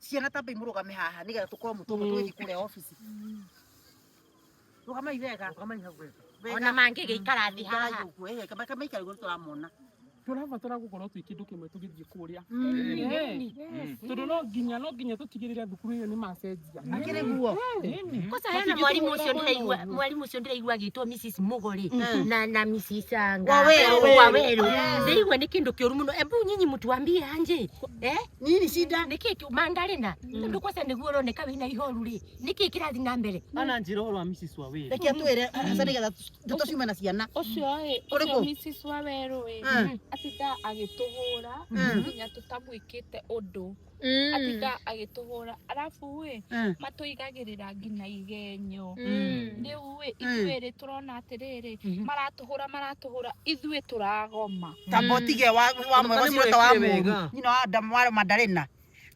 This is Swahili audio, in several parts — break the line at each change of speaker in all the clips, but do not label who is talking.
ciana tambe imurugame haha nigetha tukorwo mutongo twithi kure office rugama ivega
ona mange geikara thi haha
kama ikari go turamona
turabatara gukorwo twi kindu kimwe tugithie kuria tondu no nginya tutigirire thukuru iyo ni macenjia
akire guo
kosa hena mwalimu ucio ndiraigua gitwo Mrs Mugori na Mrs Waweru ndirigua ni kindu kiuru muno embu nyinyi mutuambie anje
nini shida
niki mandarina tondu kosa niguo roneka wina ihoru ri niki kirathi na mbere
ana njira oro Mrs Waweru
reke twire asa nigetha tuciume na ciana
ucio Mrs Waweru atita agituhura nginya tutamwikite undu atita agituhura arafu we matuigagirira ngina igenyo riu we itwere turona atiriri maratuhura ithuĩ turagoma
tabotige wa mwego cio ta wa mu nyina wa Adam wa Madarena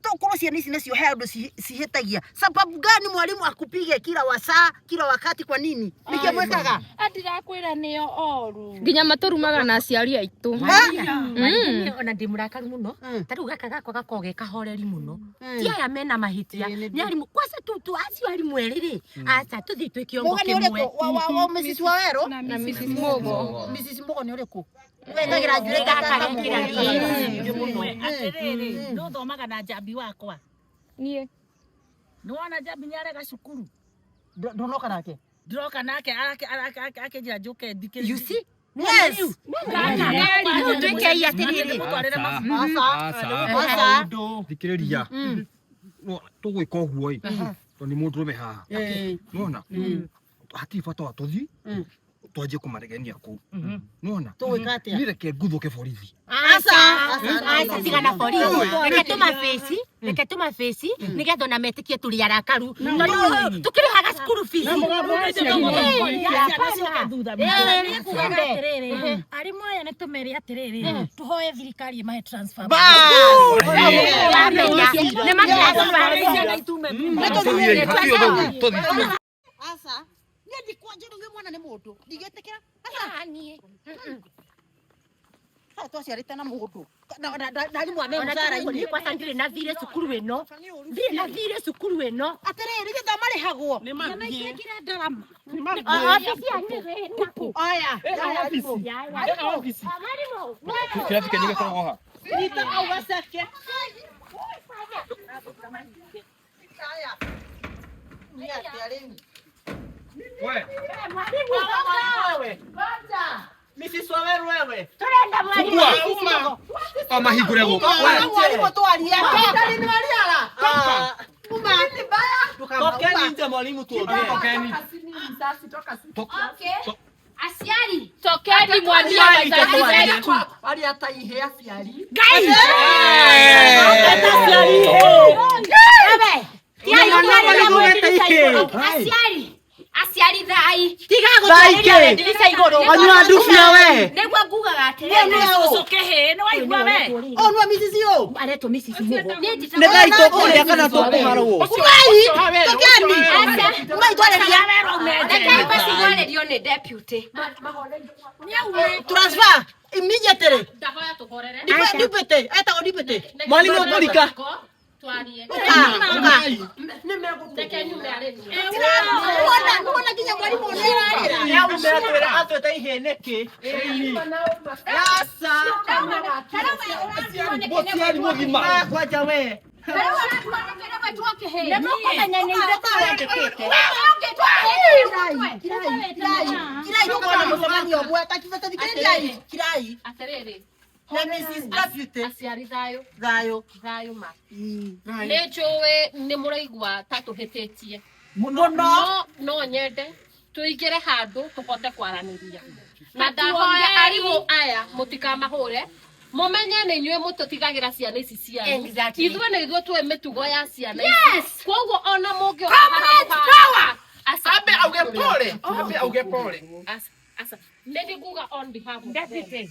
tukorwo ciana ici nacio he undu cihitagia sababu gani mwalimu akupige kila wakati kwa nini nikimwekaga
ndirakwira niyo oru
nginya maturumaga na aciari aitu
ona ndimurakaru muno tariu gaka gakwa gakoge kahoreri muno ti aya mena mahitia ni arimu kwasa tu aciari mweriri acha tuthi twikiongo kimwe
wa Mrs Waweru
na Mrs Mugo
Mrs Mugo ni uriku wendagira njure
gaka gekira
muno atiriri no thomaga na Jambi wakwa
nie
no wana Jambi ni arega cukuru
ndonoka nake
ndiroka nake ake njira njuke ndike
you see
yes
tweke atiriri
asa thikiriria no tugwika uguo i to ni mundurume haha nona hatibata watuthi twaje kumaregenia ku nona
tuwikate
nireke nguthuke borithi
asa tigana borithi reke tuma face nigetha na metikie turi arakaru tukiri haga school fees
arimu aya nitumere atiriri tuhoye thirikari imahe transfer
asa ndi kwanjira uyu mwana ni mundu ndigetekera asa
nie
twaciarite na mundu ndarimu amemuzara
ini kwa sandire na thire cukuru eno ndire na thire cukuru eno
atiriri githa marihagwo
ni mathie kira ndarama
ofisi anire naku
aya
ofisi kirathi kenye gakoragwo ha
nita augaceke aya ni atiarimi
we
wewe kwanza
Mrs Waweru wewe
turenda mwalimu
amahigurego
mwalimu twaria ndari ni wariara uma ni baya
tokeni nje mwalimu tuongee tokeni
okay aciari
tokeni mwambie wazazi wetu
ari hata ihe aciari
gai aciari thai tiga gutwarira ndirisa iguru
anywa ndufia we
negwa ngugaga atiriri
ucoke he no waigua we
onwa Mrs yo
areto Mrs Mugo
ngai tokuria kana tokuharwo
umai tokeni umai twareria
ndeka basi gwarerio ni deputy
transfer immediately
ndahoya tuhorere
dipete eta dipete
mwalimu okurika
twarie
ndeke nyume areni
Mbona kinya mwalimu onera
ya umeatwera atweta iheneke
yasa
botiari mugima
kwaja we
atiriri
aciari thayo ma
nä njå nä må raigua ta tå hä tä tie no nyende tå ingä re handå tå hote kwaranä ria na ndahoya arimå aya må tikamahå re må menye nä inyuä må tå tigagä ra ciana ici cianyu ithuä nä ithuä twä mä tugo ya ciana ici koguo ona må ngä
auge pole
Asa, nende kuga on behalf of
Ndapite.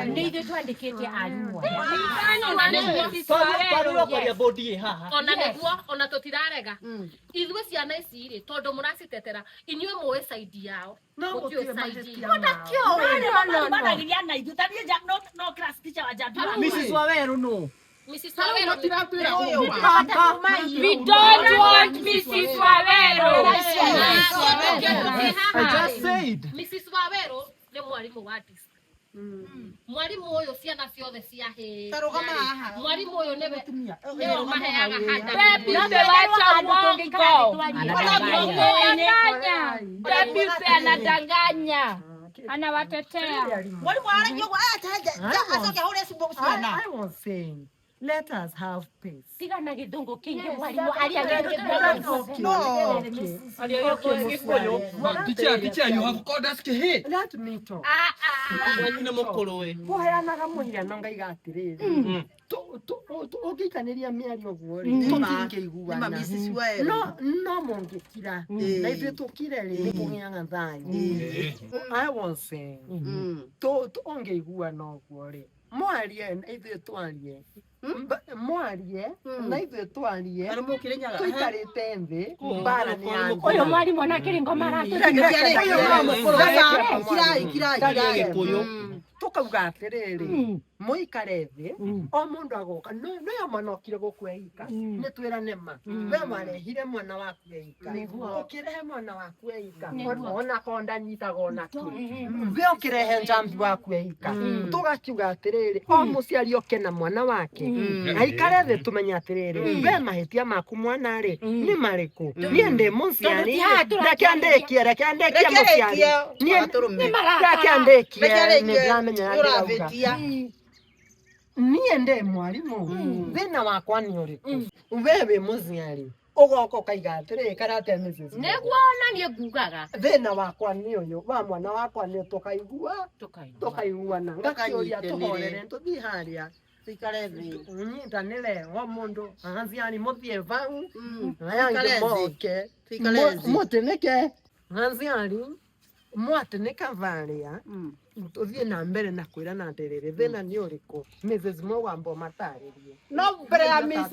Ndithe twandikite arimũ.
ona niguo ona tutirarega ithuĩ ciana ici rĩ tondu muracitetera inyuĩ muĩ side yao mutiũ side
Mrs. Waweru no.
Mrs. Waweru
We don't want Mrs. Waweru.
I just said.
Mrs. Waweru nĩ mwarimu wa district. Mwarimu ũyũ ciana ciothe cia hĩ.
Tarugama haha.
Mwarimu ũyũ nĩwe maheaga handa.
Baby anadanganya. Anawatetea.
Mwalimu anajua asoke hore sibo sana.
I was saying, let us have peace.
Tiga na githungu kingi mwalimu aria
Teacher, you have called us here.
Let me talk. Kuheanaga muhiano ngaiga atiriri. Ũngĩikanĩria mĩario ũguo rĩ, tũtingĩiguana. No mũngĩkira. Na ithuĩ tũkire rĩ, nĩkũgĩaga thayũ. I was saying, tũngĩiguana ũguo rĩ, mwarie na ithuĩ twarie. Mwarie na ithuĩ twarie. Tũikarĩte thĩ, mbara nĩ yanyu.
Ũyũ mwarimu onake ngoma
tukauga atiriri muikare thi o mundu agoka no manokire gukweika ni twirane ma we marehire mwana waku eika ukirehe mwana waku eika ona konda nyita gona tu we ukirehe njambi waku eika tugakiuga atiriri o muciari oke na mwana wake aikare thi tumenya atiriri we mahitia maku mwana ri ni mariku ni ndi muciari reke andikie muciari ni niĩ ndĩ mwarimũ thĩna wakwa nĩ ũrĩkũ we wĩ mũciari ugoka ukaiga atirĩ karate Mrs.
Nĩguo ona niĩ ngugaga
thĩna wakwa nĩ ũyũ wa mwana wakwa nĩ tukaiguana ngakĩũria tũhorere tũthiĩ harĩa
Tuikare thĩ.
Unyitanĩre o mũndũ aciari mũthiĩ vau aya angĩ moke mũtĩnĩke aciari mwatĩnĩka varĩa tuthie na mbere na kwirana ndiriri thina ni uriku Mrs. Mogo ambo mataririe
no mbere ya Mrs.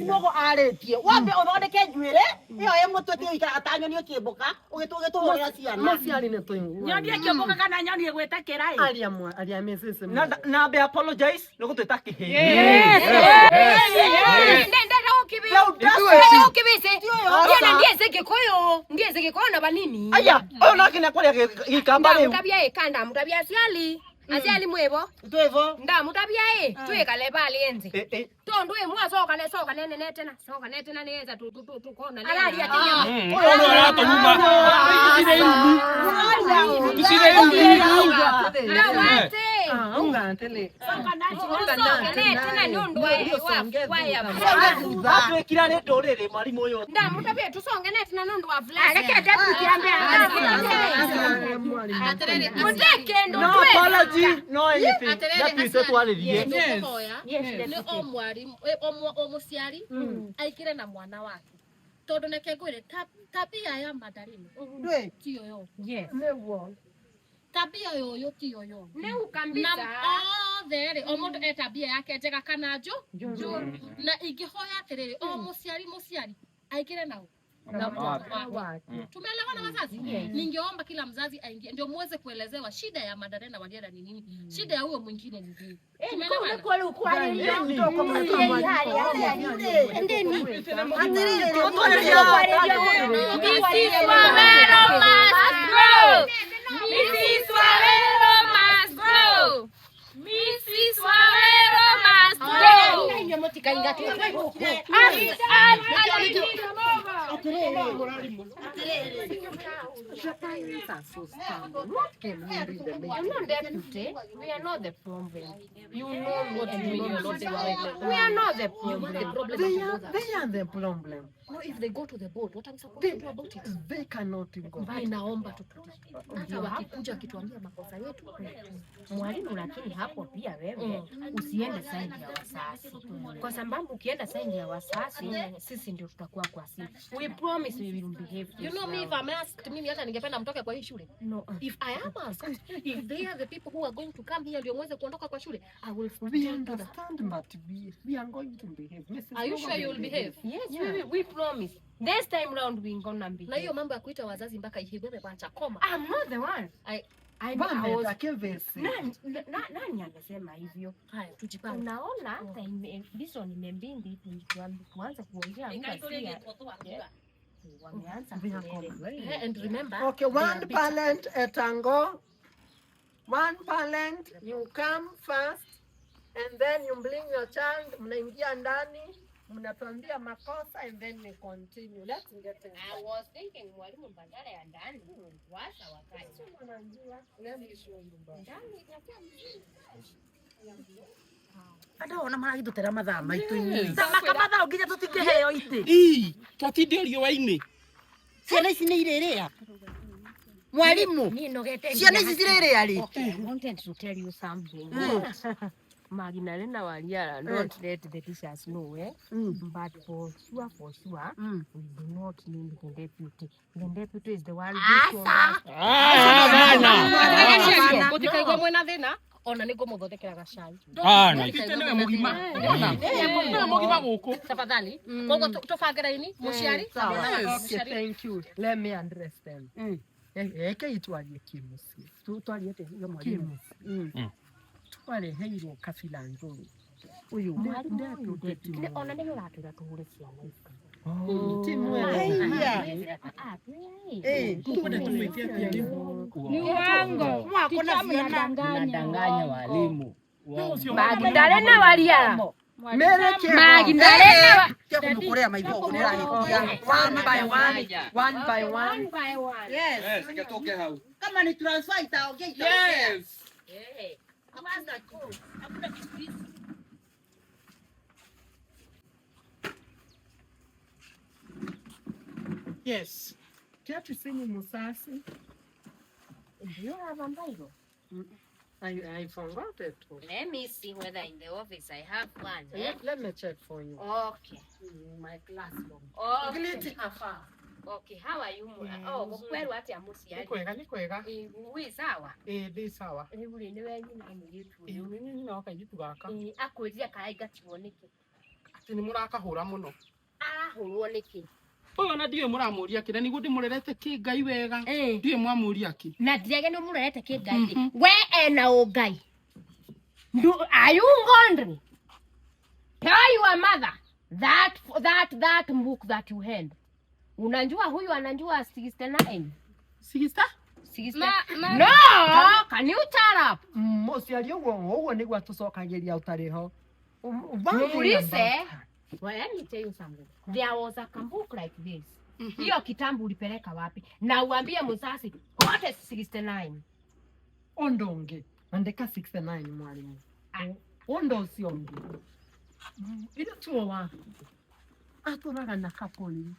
Mogo aritie wambe uthondeke njuire iyo ye mutwe ika atanyo ni ukimbuka ugituhorera ciana
maciari ni tuingu
nyoni kimbuka kana nyoni gweta kirai
aria Mrs.
Na be apologize no gutwita kihi
ndiye gikuyu na banini
aya ona kina kwaria gikamba riu
mutabia aciali mwivo
twevo
mutabia twikale pale enzi tondu mwacoka nene tena neza tukona araria
atwikira ni nduriri mwarimu uyu
mutabia tusonge tena nundu wa fulani
no anything that is what waririe
ni o mwarimu o muciari aikire na mwana wake tondu neke ngwire tabia ya Madarino tiyo yo tabia yoyo tiyo yo
kabisa
othe o mundu tabia yake njega kana na ingihoya atiriri o muciari aikire nao tumeelewana wazazi ningeomba kila mzazi aingie ndio muweze kuelezewa shida ya Madarena Wadiera ni nini shida ya huyo mwingine ni nini tumeelewana
Mrs. Waweru must
We are not the problem. You know what you mean. We are not the problem.
They are the problem.
No, if they go to the board, what are we supposed to do about it?
They cannot go.
Naomba hata wakikuja kituambia makosa yetu
mwalimu, lakini hapo pia wewe usiende saidi ya wasasi, kwa sababu ukienda saidi ya wasasi sisi ndio tutakuwa kwa sisi. We promise we will behave.
You know me, if I'm asked, mimi hata ningependa mtoke kwa hii shule.
No.
If I am asked, if they are the people who are going to come here ndio mweze kuondoka kwa shule, I will
We understand, but we are going to behave. Mrs.
Are you sure you will behave?
Yes, we promise. This time round we gonna behave.
Na hiyo mambo ya kuita wazazi mpaka ihigwe bacha koma.
I'm not the one. I
Bwana takevesi.
Nani amesema hivyo?
Haya, tujipange.
Unaona hata hizo ni mbindi tuanze kuongea muda sia. Wameanza kelele.
And remember,
Okay, one parent etango. One parent, you come first and then you bring your child, mnaingia ndani, mnatuambia makosa and then we continue. Let's get it.
I was thinking mwalimu badala ya ndani washa wakati.
Let me show you.
Ndani inakuwa mzuri.
Ada ona maragithutera mathaa maitu inyi. Samaka mathaa nginya tutingeheo ite.
Twatinde riũa-inĩ.
Ciana ici nĩ irĩrĩa. Mwalimu. Ciana ici cirĩrĩa rĩ.
Okay, I wanted to tell you something. Magina Lena Waliara, don't let the teachers know, but for sure, we do not need the deputy. The deputy is the one who
gutikaigwa mwena thina, ona nĩ ngũmũthondekera gacai.
Na itene mugima. Na mugima guku.
Tafadhali. Koguo tũbange raini, mũciari.
Okay, thank you. Let me address them. Eke itwalie kimusi.
Tutwalie te yo mwalimu.
Twareheirwo kabila njũru.
Uyu mwalimu ona nĩ ũratũra tũhure ciana ici.
Timu
Ni uongo.
Mnadanganya walimu.
Magdalena Waliara.
Magdalena kunukurea maitho kunirahitia
one by one.
Yes.
Sikatoke hau.
Kama ni transfer itaongea.
Yes.
Yes. Kiatu sini musasi.
Do you have a Bible?
I forgot it.
Let me see whether in the office I have one.
Let me check for you.
Okay.
My classroom.
Okay. Okay, how are you? Oh, kweli ati amuciari.
Ni kwega.
Wi sawa.
Ndi sawa.
Buri ni wenyi na mugitu.
Ni no kayitu gaka.
Akwĩria karaiga tuoneke.
Ati ni murakahura muno.
Arahũrwo nĩkĩ?
Ũyũ ona ndiwe mũramũria kĩrĩa nĩguo ndĩmũrerete kĩngai wega. Ndiwe mwamũria kĩ?
Na ndiage nĩ mũrerete kĩngai. We ena ũngai. Are you wondering? Tell your mother that book that you had. Unajua huyu anajua 69. 60? No, can you tell up?
Mũciari ũguo nĩguo atucokagiria utariho.
Muulize. Well, let me tell you something. There was a book like this. Hiyo kitambu ulipeleka wapi? Na uambie mzazi, what is 69?
Ondonge. Andika 69 mwalimu. Ondo usionge. Ile tuo wapi? Aturaga na kaponi.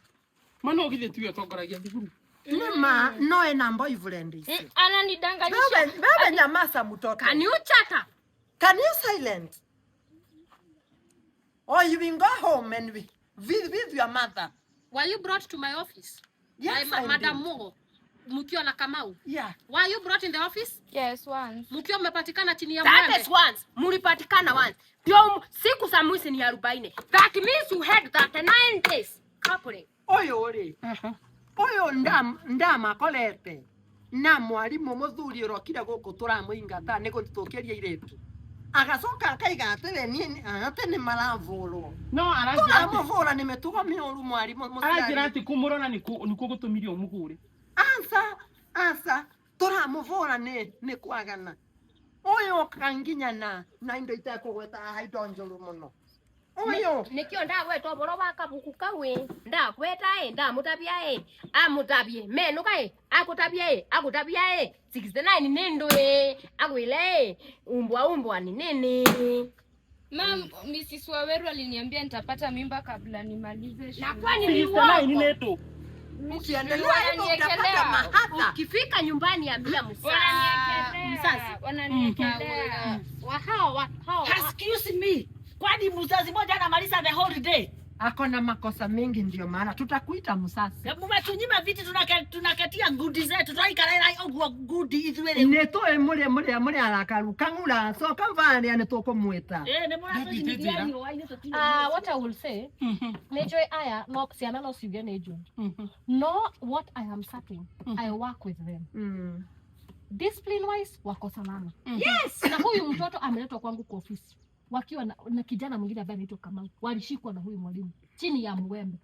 Mana ũgithĩ tiwe tongoragia thukuru.
Mama, no ena boyfriend ici.
Ananidanganyisha.
Baba nyamaza mtoto.
Can you shut up?
Can you silent? Or you will go home and with your mother.
Were you brought to my office?
Yes,
by Madam Mogo, mkiwa na Kamau?
Yeah.
Were you brought in the office?
Yes, once.
Mkiwa mmepatikana chini ya
That
mwembe?
is once. Mulipatikana once. Ndio siku za mwisho ni 40. That means you had 39 days. Couple.
Oyo ndama kolete. Na mwalimu muthuri urokire guku turamuingata niko tutukiria iretu. Agacoka akaiga atĩrĩ niĩ ate nĩ maravũrwo.
No aranjĩra
turamũvũra nĩ mĩtugo mĩũru mwarimũ mũciari.
Aranjĩra atĩ kũmũrona nĩkuo gũtũmire ũmũhũre.
Asa turamũvũra nĩ kwagana. Ũyũ kanginyana na indo itekũgweta haha indo njũru mũno. Ũyũ
nikio ndagwetwo boro wa kabuku kawe ndakweta ndamũtabia amũtabie menuka akutabia 69 ni ndwe agwile umbwa ni nini?
Ma'am, Mrs. Waweru aliniambia nitapata mimba kabla nimalize shule.
Na kwani ni uongo? Ukifika nyumbani ambia
Wananiekelea.
Excuse me. Kwani mzazi mmoja anamaliza the holiday?
Ako na makosa mengi ndio maana tutakuita msasi.
Hebu matunyima viti tunakatia gudi zetu twaikara ogwo gudi ithuere.
Netoe muri arakaru kangura so kamvani ane tokomweta.
Ne mwana tunyithia ni waine tutinye.
What I will say, Nejoy aya no siana no siuge Nejoy. No, what I am certain, I work with them. Discipline wise wako salama.
Yes.
Na huyu mtoto ameletwa kwangu kwa ofisi. Wakiwa na kijana mwingine ambaye anaitwa Kamau. Walishikwa na huyu mwalimu chini ya mwembe.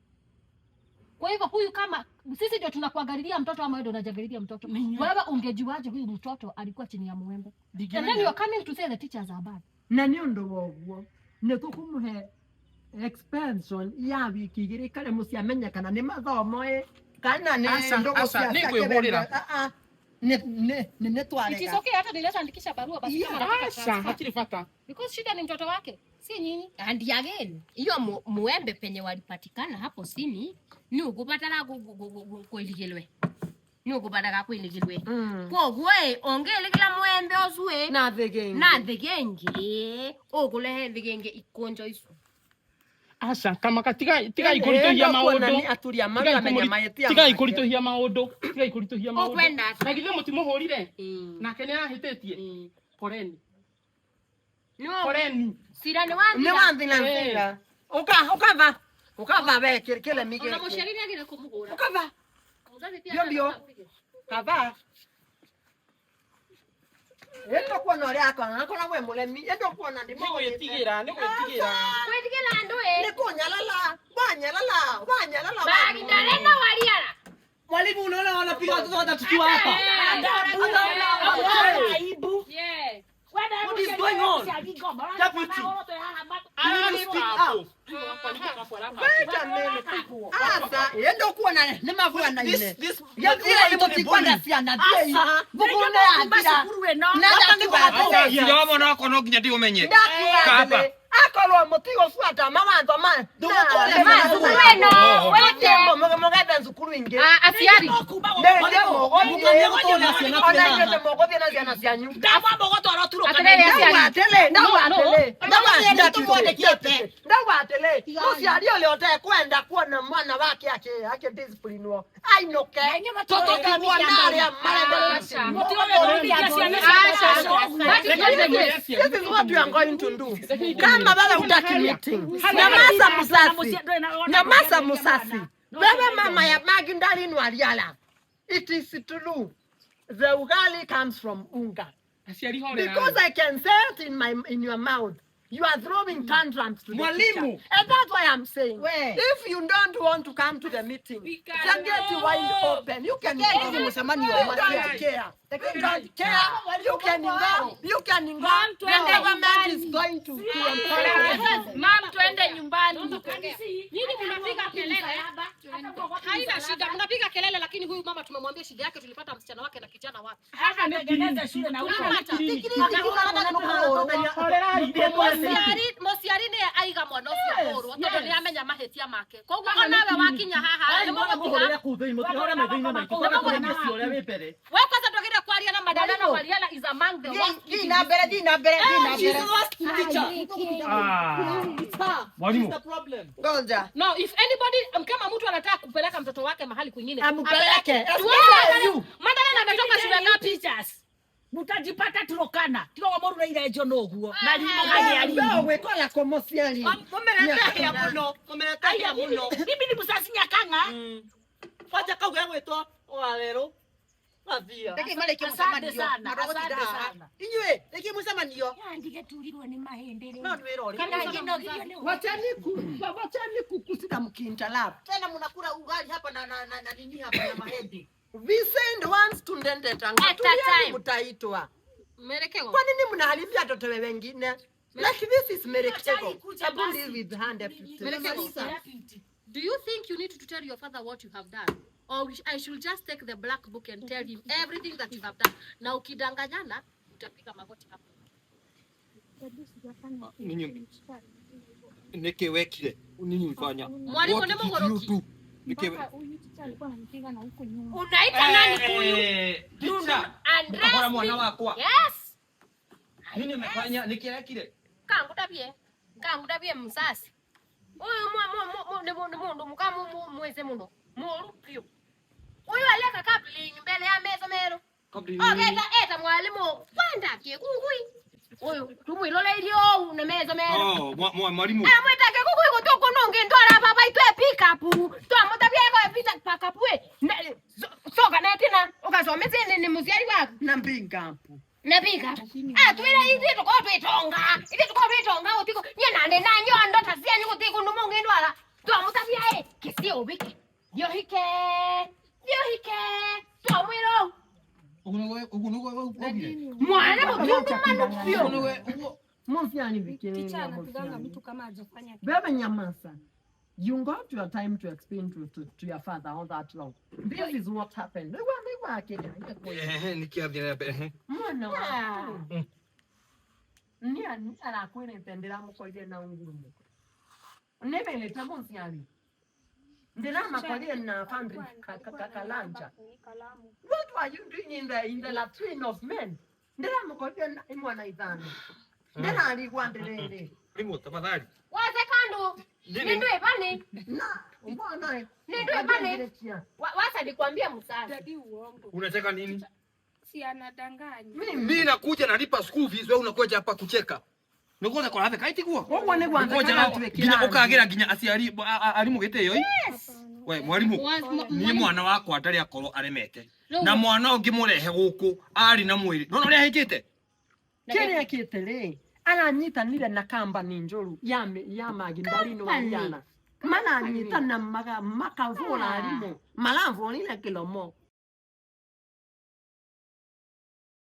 Kwa hivyo huyu kama sisi ndio tunakuangalilia mtoto ama wewe ndio unajangalilia mtoto. Wewe ungejuaje huyu mtoto alikuwa chini ya mwembe? And then you are coming to say the teachers are bad.
Na ni ndo wogwo. Ne tukumuhe expansion ya wiki igiri kare musiamenya kana ni mathomo kana ni ndogo cia
nikuihurira.
Ne tware.
It is okay hata nileta andikisha barua basi kama nataka
Asha, hakiri fata.
because shida ni mtoto wake, si nyinyi.
And again, hiyo muembe penye walipatikana hapo sini ni ukupatana kuiligilwe. Ni ukupataka kuiligilwe. Kwa gwe ongele kila muembe oswe
Na
thegenge okulehe thegenge ikonjo isu.
Asha, kama tiga ikuritohia maundu.
Aturia mara amenya mayetia.
Tiga ikuritohia maundu. Tiga ikuritohia maundu.
Okwenda.
Na githe mutimuhurire. Nake ni ahitetie. Poreni.
No.
Poreni.
Sira ni wanthi.
Ni wanthi na nsira. Ukava be kile mige.
Ona mushariri agire kumuhura.
Ukava. Bio. Kava. Endo kuona ore akona akona we mulemi endo kuona ndimo
Nigwitigira.
Kwetigela andu
ne kunyalala wanyalala
bagi ndarenda waliara.
Mwalimu unaona wanapiga watoto watatu tukiwa hapa.
Aibu.
Yeah.
What is going on? Deputy. Wait a minute. Asa, endo kuona ne mavua na ile. Ya imotikwanda siana dei. Bukune abira. Nada kibato.
Ndio mwana wako no nginya ndio umenye.
Kapa. Akolo motigo fuata mama ndo man.
Weno,
wete mogada nzukuru inge.
Asiari.
Nende mogo na siana. Ona ngete mogo tena siana sianyu.
Ndabwa mogo toro turo
Atele asiari.
Ndawatele. Musiari ole ote kwenda kuona mwana wake ake discipline wo. Ainoke. Toto kibwa nari amara. This is what we are going to do. Kama baba utaki meeting. Nyamaza musasi. Baba mama ya magi ndali nwaliala. It is true. The ugali comes from unga. Because I can say it in your mouth. You are throwing tantrums to the teacher. And that's why I'm saying, if you don't want to come to the meeting, then get your wide open. You can go. You don't care. You don't care. You can go. You can go. The government is going to encourage.
Mom, twende nyumbani. Nini mnapiga kelele? Haina shida. Mnapiga kelele lakini huyu mama tumemwambia shida yake, tulipata msichana wake na kijana wake.
Hata nitengeneze shule na huko.
Mosiari ni aiga mwana ucio horo tondu ni amenya mahetia make. Koguo onawe wakinya haha ni muguhura kuthei mutihora methiine na ikuwa kuri misi ore we mbere. We kwanza ndogire kwaria na madana na waliala is among the worst.
Dina bere.
Mwalimu.
Gonja.
No, if anybody kama mtu anataka kupeleka mtoto wake mahali kwingine,
ampeleke.
Madana na ametoka shule ngapi?
Teachers. Mutajipata turokana. Tiko wa moru na ile ejo noguo. Na limo gani ali.
Wewe kola komosiali.
Mumeleta ya muno. Bibi ni musasi nyakanga.
Faja kauga gwetwa owalero. Mavia.
Teke male kimusama ndio. Inywe, teke musama ndio.
Andike tulirwa ni mahende.
No nwirori. Wachani kukusida mkinta lap.
Tena mnakula ugali hapa na nini hapa na mahindi.
We send once to ndende tanga. Mutaitwa.
Merekego.
Kwa nini mnahalibia watoto wengine? Like this is merekego. Sabu live with hand
Do you think you need to tell your father what you have done? Or I should just take the black book and tell him everything that you have done? Na ukidanganyana utapiga magoti hapo.
Ninyi neke wekile nini mfanya?
Mwalimu ni mgoroki.
Unaita nani huyu?
Dunda.
Andres.
Mwana wako.
Yes.
Nini umefanya? Nikirekile.
Kangu dabie msasi.
Uyu mundu mukamu mweze muno. Muru pio. Uyu aleka kabling mbele ya meza mero. Ogeta eta mwalimu kwenda kie kukui. Uyu tumwilole ilio na meza mero.
Mwalimu.
Mwitake kukui kutuku nungi ndwara baba itwe pick up. Twa mutabia kwa pita pack up we. Soka netina ukasomeze ni muziari wako
na mbingampu.
Na pick up. Twira hizi tukotwitonga. Hizi tukotwitonga utiko nyenande na nyondo tasia nyuko tiko numungi ndwara. Twa mutabia kisio wiki. Yohike. Twa mwiro. Mwana mtundu manu pio.
Mfiani bikini.
Teacher anapiganga mtu kama hajafanya.
Bebe nyamasa. You got your time to explain to your father all that long. This is what happened. Mwana wa. Ni anakwenda tendera mkoje na ngumu. Nebe mfiani. Ndela makoje na funding kalanja. What were you doing in the latrine of men? Ndela mkoje na mwana idhani. Ndela aliwandelele.
Mwalimu tafadhali.
Waze kandu. Nindu ebani.
Na, mbona?
Nindu ebani. Wasa nikwambia msasa.
Dadi uongo.
Unacheka nini?
Si anadanganya.
Mimi nakuja nalipa school fees, wewe unakuja hapa kucheka. Nikuona kwa hapa kaiti kuwa.
Wewe ni kwanza
Ginya ukagira ginya asiari arimu gete yo. We mwalimu ni mwana wako atari akoro aremete. Na mwana ungi murehe guku ari na mwiri. Nona ria hikite.
Kile kitele. Ananyita nile na kamba ninjoru ya magindalino wajana. Mana anyita na makavula alimo. Malamvo nile kilomo.